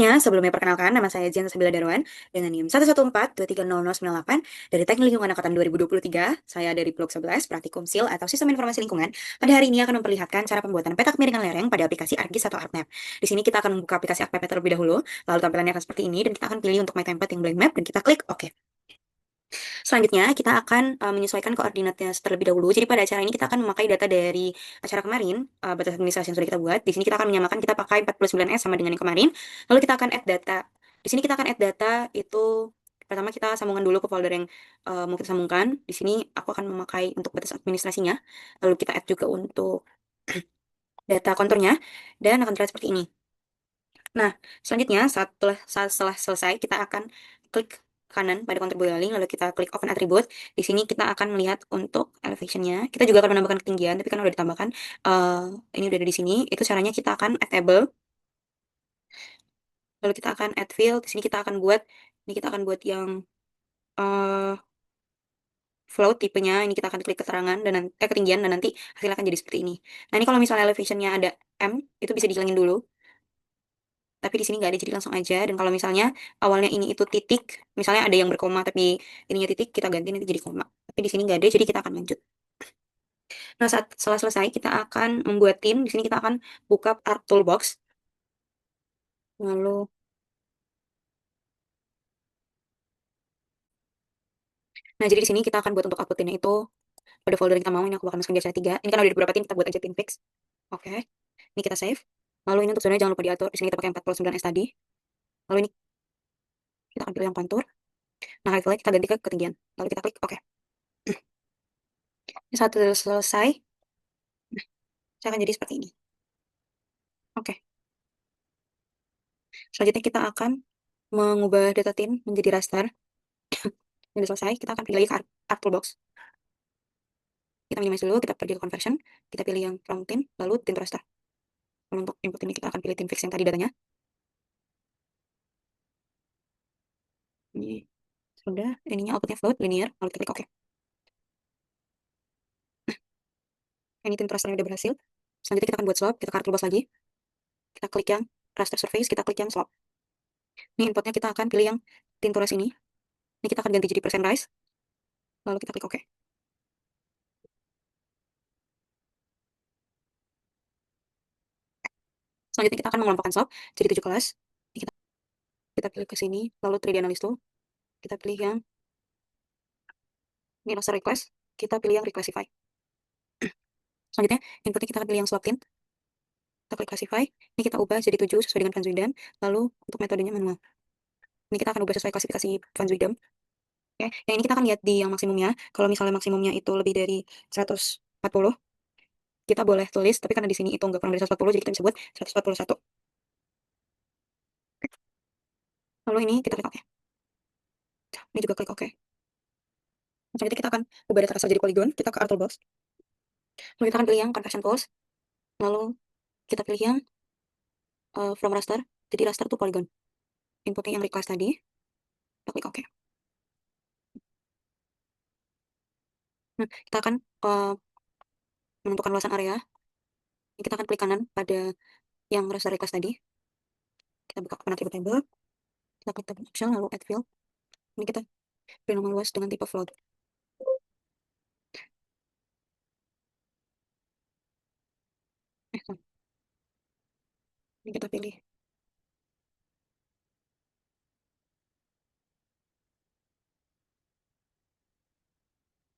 Ya, sebelumnya perkenalkan, nama saya Jian Sabila Darwan dengan NIM 114230098 dari Teknik Lingkungan Angkatan 2023. Saya dari Blok 11, Praktikum SIL atau Sistem Informasi Lingkungan. Pada hari ini akan memperlihatkan cara pembuatan peta kemiringan lereng pada aplikasi ArcGIS atau ArcMap. Di sini kita akan membuka aplikasi ArcMap terlebih dahulu, lalu tampilannya akan seperti ini dan kita akan pilih untuk My Template yang blank map dan kita klik OK. Selanjutnya, kita akan menyesuaikan koordinatnya terlebih dahulu. Jadi pada acara ini kita akan memakai data dari acara kemarin, batas administrasi yang sudah kita buat. Di sini kita akan menyamakan, kita pakai 49S sama dengan yang kemarin. Lalu kita akan add data. Di sini kita akan add data itu pertama kita sambungkan dulu ke folder yang mau kita sambungkan. Di sini aku akan memakai untuk batas administrasinya. Lalu kita add juga untuk data konturnya dan akan terlihat seperti ini. Nah, selanjutnya setelah selesai kita akan klik kanan pada kontur boiling lalu kita klik open attribute. Di sini kita akan melihat untuk elevationnya. Kita juga akan menambahkan ketinggian, tapi kan udah ditambahkan. Ini udah ada di sini. Itu caranya kita akan add table. Lalu kita akan add field. Di sini kita akan buat, ini kita akan buat yang uh, float tipenya. Ini kita akan klik keterangan dan ketinggian dan nanti hasilnya akan jadi seperti ini. Nah, ini kalau misalnya elevationnya ada M, itu bisa dihilangin dulu. Tapi di sini nggak ada, jadi langsung aja. Dan kalau misalnya awalnya ini itu titik, misalnya ada yang berkoma tapi ininya titik, kita ganti nanti jadi koma. Tapi di sini nggak ada, jadi kita akan lanjut. Nah, saat setelah selesai, kita akan membuat tim. Di sini kita akan buka Art Toolbox. Lalu, nah jadi di sini kita akan buat untuk output timnya itu pada folder yang kita mau. Ini aku bakal masukin di tiga. Ini kan udah di beberapa tim, kita buat aja tim fix. Oke, ini kita save. Lalu ini untuk zonanya jangan lupa diatur. Di sini kita pakai 49S tadi. Lalu ini kita akan pilih yang kontur. Nah, highlight kita ganti ke ketinggian. Lalu kita klik oke. Ini saat selesai, saya akan jadi seperti ini. Oke. Selanjutnya kita akan mengubah data tin menjadi raster. Sudah selesai, kita akan pilih lagi ke Art Toolbox. Kita minimize dulu, kita pergi ke conversion, kita pilih yang from tin, lalu tin to raster. Lalu untuk input ini kita akan pilih tin fix yang tadi datanya. Ini sudah, ininya outputnya float, linear, lalu kita klik OK. Ini tin to rasternya udah berhasil. Selanjutnya kita akan buat slope, kita ke Art Toolbox lagi. Kita klik yang raster surface, kita klik yang slope. Ini inputnya kita akan pilih yang tin to rise ini. Ini kita akan ganti jadi percent rise, lalu kita klik OK. Selanjutnya kita akan mengelompokkan slope jadi 7 kelas. Ini kita pilih ke sini, lalu 3D Analyst Tool. Kita pilih yang ini raster request, kita pilih yang reclassify. Selanjutnya, inputnya kita akan pilih yang swap tin. Kita klik classify. Ini kita ubah jadi 7 sesuai dengan Van Zuydam. Lalu untuk metodenya manual. Ini kita akan ubah sesuai klasifikasi Van Zuydam. Oke, yang ini kita akan lihat di yang maksimumnya. Kalau misalnya maksimumnya itu lebih dari 140, kita boleh tulis. Tapi karena di sini itu nggak kurang dari 140, jadi kita bisa buat 141. Lalu ini kita klik OK. Ini juga klik OK. Selanjutnya kita akan ubah data asal jadi polygon. Kita ke Artbox. Lalu kita akan pilih yang conversion tools. Lalu kita pilih yang from raster. Jadi raster to polygon. Inputnya yang reclass tadi. Kita klik OK. Nah, kita akan menentukan luasan area. Kita akan klik kanan pada yang raster request tadi. Kita buka open attribute table. Kita klik table option, lalu add field. Ini kita pilih nama luas dengan tipe float. Ini kita pilih.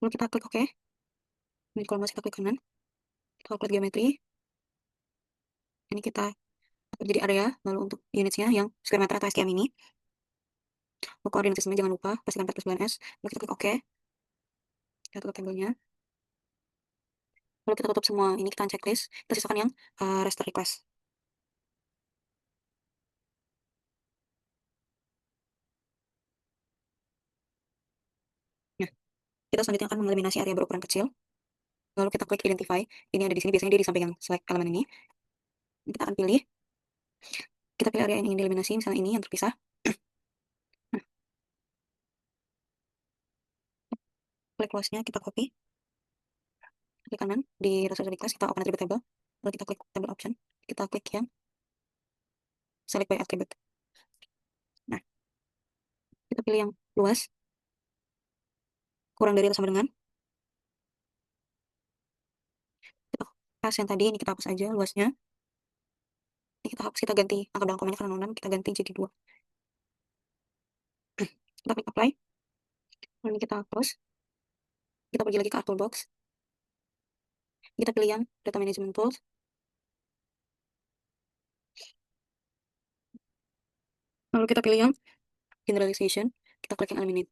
Lalu kita klik OK. Ini kalau masih kita klik kanan. Kita klik geometri. Ini kita atur jadi area. Lalu untuk unitsnya yang square meter atau SQM ini. Untuk koordinat sistemnya jangan lupa. Pastikan 49S. Lalu kita klik OK. Kita tutup tabelnya. Lalu kita tutup semua. Ini kita checklist. Kita sisakan yang raster request. Nah, kita selanjutnya akan mengeliminasi area berukuran kecil. Lalu kita klik identify. Ini ada di sini. Biasanya dia di samping yang select elemen ini. Kita akan pilih. Kita pilih area yang ingin dieliminasi. Misalnya ini yang terpisah. Nah, klik close-nya. Kita copy. Klik kanan. Di raster request kita open attribute table. Lalu kita klik table option. Kita klik yang select by attribute. Kita pilih yang luas, kurang dari atau sama dengan. Kita pas yang tadi, ini kita hapus aja luasnya. Ini kita hapus, kita ganti angka dalam komanya karena 6, kita ganti jadi 2. Kita klik apply. Lalu ini kita hapus. Kita pergi lagi ke Art Toolbox. Kita pilih yang Data Management Tools. Lalu kita pilih yang Generalization. Kita klik yang Eliminate.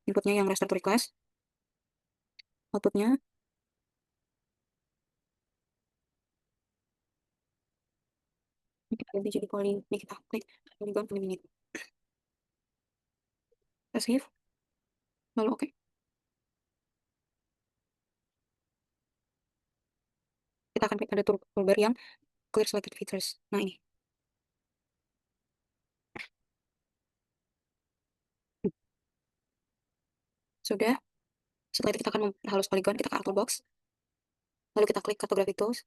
Inputnya yang Raster to Request. Outputnya ini kita ganti jadi poly. Ini kita klik Polygon Eliminate. Kita save. Lalu oke. Kita akan klik ada toolbar yang Clear Selected Features. Nah ini. Sudah. Setelah itu kita akan halus polygon. Kita ke Art Toolbox. Lalu kita klik Cartographic Tools.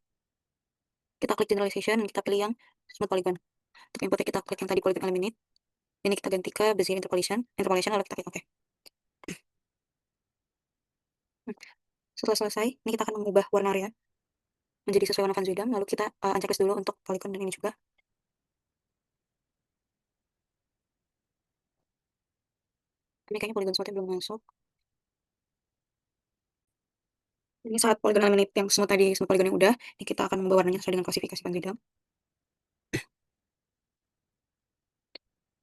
Kita klik Generalization. Dan kita pilih yang Smooth Polygon. Untuk inputnya kita klik yang tadi Polygon Eliminate. Ini kita ganti ke Bezier Interpolation. Lalu kita klik OK. Setelah selesai, ini kita akan mengubah warna area menjadi sesuai warna Van Zuydam. Lalu kita unchecklist dulu untuk polygon dan ini juga. Ini kayaknya polygon smoothnya belum masuk. Ini saat polygon eliminate yang smooth tadi, smooth polygon yang udah, ini kita akan membawa warnanya sesuai dengan klasifikasi Van Zuydam.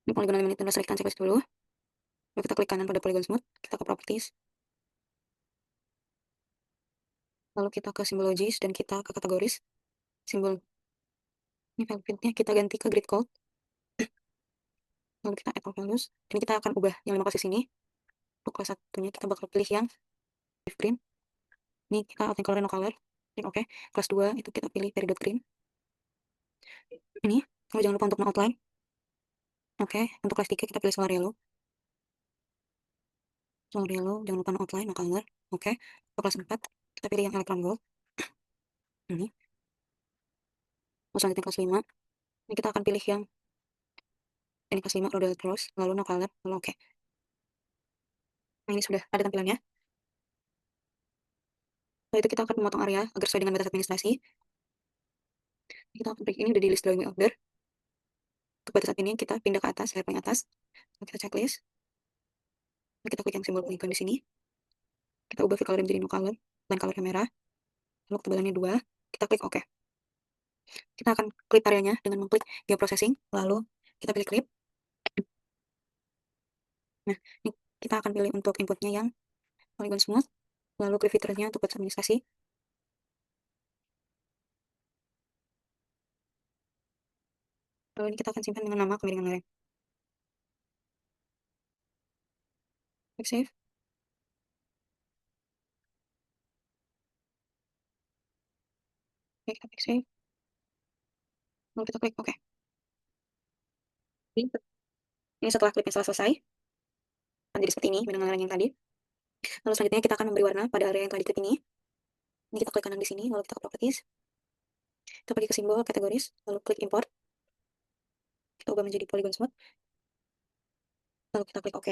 Ini polygon eliminate dan select unchecklist dulu. Lalu kita klik kanan pada polygon smooth, kita ke properties. Lalu kita ke symbologies dan kita ke kategoris. Simbol. Ini file fieldnya kita ganti ke grid code. Lalu kita add all values. Ini kita akan ubah yang 5 posisi ini. Untuk kelas satunya kita bakal pilih yang green. Ini kita outline color no color. Klik OK. Kelas 2 itu kita pilih period green. Ini, kalau jangan lupa untuk outline. Oke, untuk kelas 3 kita pilih solar yellow. Solar yellow, jangan lupa outline, no color. Oke, untuk kelas 4 kita pilih yang electron gold. Ini. Selanjutnya kelas 5. Ini kita akan pilih yang ini kelas 5 Rodel Cross, lalu no color, lalu oke. Nah, ini sudah ada tampilannya. Setelah itu kita akan memotong area agar sesuai dengan batas administrasi. Kita akan pilih ini udah di list drawing order. Untuk batas ini kita pindah ke atas, layar paling atas. Lalu kita checklist. Lalu kita klik yang simbol polygon di sini. Kita ubah fill color menjadi no color, line color merah. Lalu ketebalannya 2. Kita klik OK. Kita akan klik areanya dengan mengklik geoprocessing, lalu kita pilih clip. Nah, ini kita akan pilih untuk inputnya yang polygon smooth, lalu clip filternya untuk batas administrasi. Lalu ini kita akan simpan dengan nama kemiringan lereng. Klik save. Oke, kita klik save. Lalu kita klik OK. Ini setelah klipnya selesai, akan jadi seperti ini dengan lereng yang tadi. Lalu selanjutnya kita akan memberi warna pada area yang telah diklip ini. Ini kita klik kanan di sini, lalu kita ke properties. Kita pergi ke simbol kategoris, lalu klik import. Kita ubah menjadi polygon smooth. Lalu kita klik OK.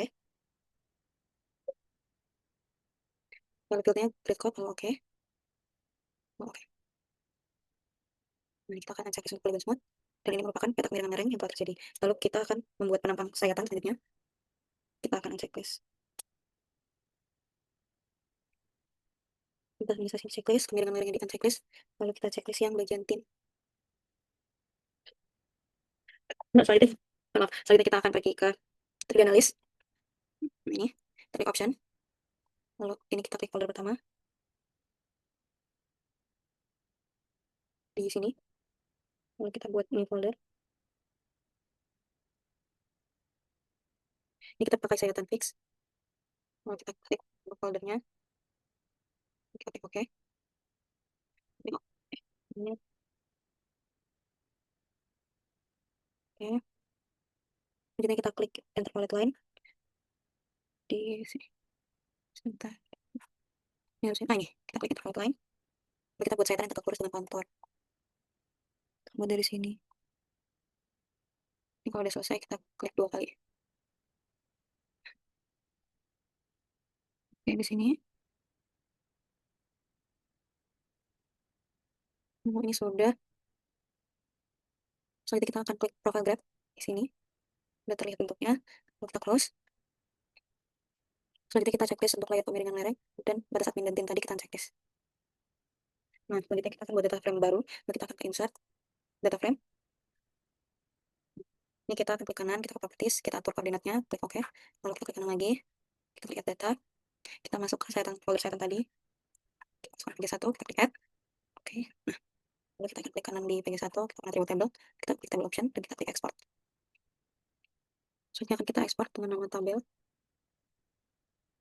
Lalu fieldnya grid code, lalu OK. Lalu OK. Nah, kita akan uncheck untuk polygon smooth. Dan ini merupakan peta kemiringan lereng yang telah terjadi. Lalu kita akan membuat penampang sayatan selanjutnya. Kita akan unchecklist. Kita bisa checklist, kemiringan lereng yang di unchecklist. Lalu kita checklist yang bagian tim. Nah, selanjutnya, maaf, selanjutnya kita akan pergi ke tree analysis. Ini, klik option. Lalu ini kita klik folder pertama. Di sini. Lalu kita buat new folder. Ini kita pakai sayatan fix. Lalu kita klik foldernya. Kita klik OK. Ini, oke. Kemudian kita klik enter palette line. Di sini. Sebentar. Ini harusnya, ini. Kita klik enter palette line. Lalu kita buat sayatan yang tegak lurus dengan kontur. Kemudian dari sini. Ini kalau udah selesai, kita klik 2 kali. Oke, di sini. Ini sudah. Selanjutnya kita akan klik profile graph di sini. Sudah terlihat bentuknya. Lalu kita close. Selanjutnya kita checklist untuk layer pemiringan lereng dan batas admin dan tim tadi kita checklist. Nah, selanjutnya kita akan buat data frame baru. Lalu kita akan ke insert data frame. Ini kita akan klik kanan, kita ke properties, kita atur koordinatnya, klik OK. Lalu kita klik kanan lagi, kita klik add data, kita masuk ke folder sayatan tadi, kita masuk ke PG1, kita klik add. Oke. Nah, lalu kita akan klik kanan di PG1, kita akan atribut table, kita klik table option, dan kita klik export. Selanjutnya akan kita export dengan nama tabel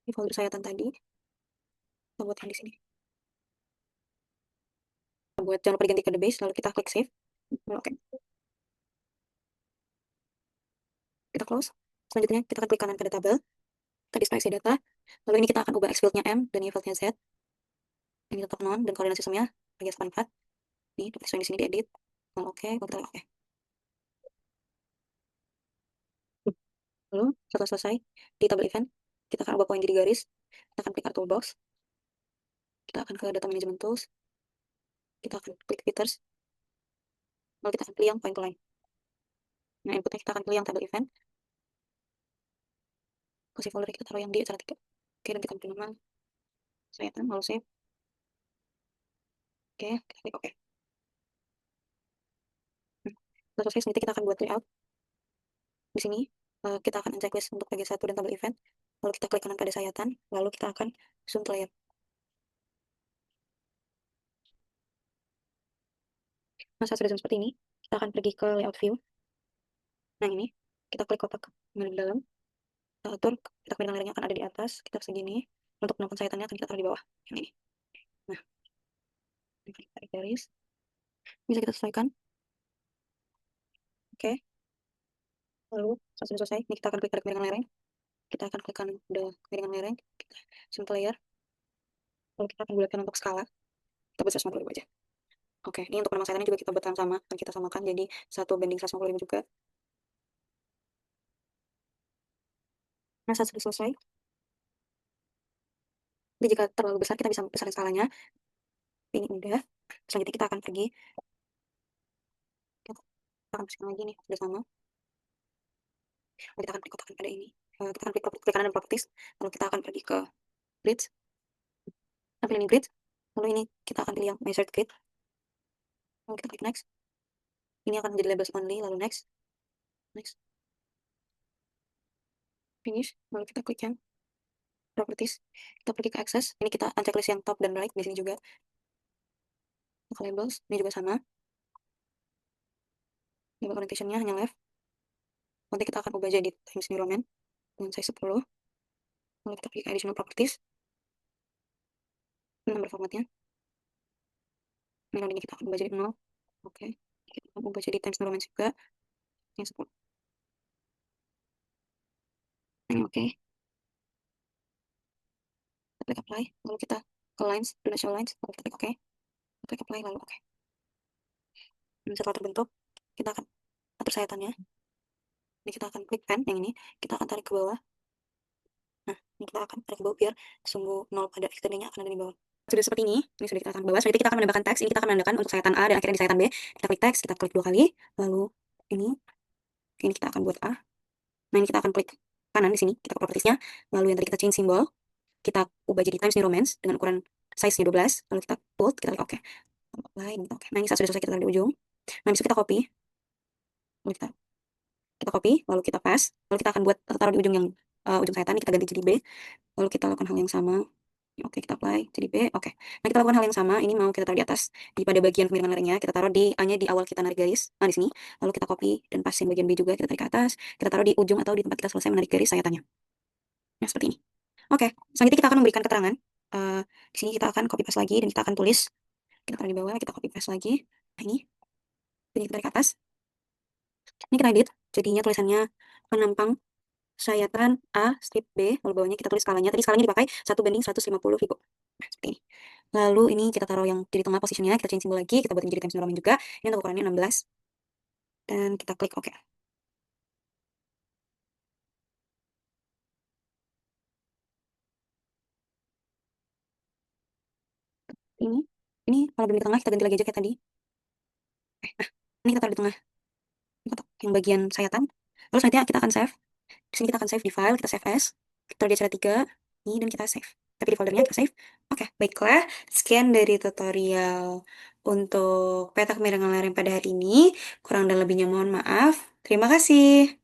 di folder sayatan tadi. Kita buat yang di sini. Kita buat jangan lupa diganti ke the base, lalu kita klik save. Lalu oke. Kita close. Selanjutnya kita akan klik kanan pada tabel, kita display isi data. Lalu ini kita akan ubah X field-nya M dan Y field-nya Z. Ini tetap non dan koordinat sistemnya bagian 4. Nih, dapat di sini diedit. Lalu oke, lalu kita oke. Lalu setelah selesai di tabel event, kita akan ubah poin jadi garis. Kita akan klik toolbox. Kita akan ke data management tools. Kita akan klik filters. Lalu kita akan pilih yang point to line. Nah, inputnya kita akan pilih yang tabel event. Kasih folder kita taruh yang di acara 3. Oke, dan kita pilih nama sayatan, lalu save. Oke, kita klik oke. Setelah selesai, selanjutnya kita akan buat layout. Di sini, kita akan checklist untuk PG1 dan tabel event. Lalu kita klik kanan pada sayatan, lalu kita akan zoom ke layar. Nah, saat sudah zoom seperti ini, kita akan pergi ke layout view. Nah, ini, kita klik kotak yang di dalam. Kita atur, kita klik layarnya akan ada di atas, kita segini. Untuk penumpang sayatannya akan kita taruh di bawah, yang ini. Nah, kita tarik garis. Bisa kita sesuaikan. Oke. Lalu, saat sudah selesai, ini kita akan klik pada kemiringan lereng. Kita akan klik kanan pada kemiringan lereng. Kita zoom ke layar. Lalu kita akan bulatkan untuk skala. Kita buat 150 aja. Oke, ini untuk nama sayatannya juga kita buat sama, dan kita samakan jadi 1:150 juga. Nah, saat sudah selesai, jadi jika terlalu besar kita bisa besarin skalanya. Ini udah. Selanjutnya kita akan pergi. Kita akan bersihkan lagi nih, sudah sama. Lalu kita akan klik kotakan pada ini. Kita akan klik kanan dan properties. Lalu kita akan pergi ke grids. Kita pilih ini grid. Lalu ini kita akan pilih yang measured grid. Lalu kita klik next. Ini akan menjadi labels only. Lalu next. Next. Finish. Lalu kita klik yang properties. Kita pergi ke access. Ini kita unchecklist yang top dan right. Di sini juga. Ke labels. Ini juga sama. Label orientation-nya hanya left. Nanti kita akan ubah jadi Times New Roman dengan size 10. Lalu kita pilih additional properties. Nomor formatnya. Ini kita akan ubah jadi 0. Oke. Kita akan ubah jadi Times New Roman juga. Yang 10. Ini oke. Kita klik apply. Lalu kita ke lines. Do not show lines. Lalu kita klik oke. Kita klik apply. Lalu oke. Dan setelah terbentuk, kita akan atur sayatannya. Ini kita akan klik pen yang ini. Kita akan tarik ke bawah. Nah, ini kita akan tarik ke bawah biar sumbu 0 pada extendingnya akan ada di bawah. Sudah seperti ini sudah kita akan ke bawah. Selanjutnya kita akan menambahkan teks. Ini kita akan menandakan untuk sayatan A dan akhirnya di sayatan B. Kita klik teks, kita klik 2 kali. Lalu ini kita akan buat A. Nah, ini kita akan klik kanan di sini. Kita ke propertiesnya. Lalu yang tadi kita change symbol. Kita ubah jadi Times New Romance dengan ukuran size-nya 12. Lalu kita bold, kita klik OK. Apply, OK. Nah, ini saat sudah selesai kita taruh di ujung. Nah, bisa kita copy. Lalu kita copy, lalu kita paste. Lalu kita akan buat taruh di ujung yang ujung sayatan. Ini kita ganti jadi B. Lalu kita lakukan hal yang sama. Oke, kita apply jadi B. Oke. Nah, kita lakukan hal yang sama. Ini mau kita taruh di atas. Pada bagian pemiringan lerengnya, kita taruh di A-nya di awal kita narik garis. Nah, di sini. Lalu kita copy dan paste bagian B juga. Kita tarik ke atas. Kita taruh di ujung atau di tempat kita selesai menarik garis sayatannya. Nah, seperti ini. Oke. Selanjutnya kita akan memberikan keterangan. Di sini kita akan copy paste lagi dan kita akan tulis. Kita taruh di bawah, kita copy paste lagi. Nah, ini. Jadi kita tarik ke atas. Ini kita edit. Jadinya tulisannya penampang sayatan A strip B. Lalu bawahnya kita tulis skalanya. Tadi skalanya dipakai 1:150 Vigo. Nah, seperti ini. Lalu ini kita taruh yang jadi tengah posisinya, kita change simbol lagi, kita buat jadi Times New Roman juga. Ini untuk ukurannya 16. Dan kita klik OK. ini. Ini kalau belum di tengah kita ganti lagi aja kayak tadi. Ini kita taruh di tengah. Ini kotak yang bagian sayatan. Terus nanti kita akan save. Di sini kita akan save di file, kita save as. Kita taruh di acara 3. Ini dan kita save. Tapi di foldernya kita save. Oke, baiklah. Sekian dari tutorial untuk peta kemiringan lereng pada hari ini. Kurang dan lebihnya mohon maaf. Terima kasih.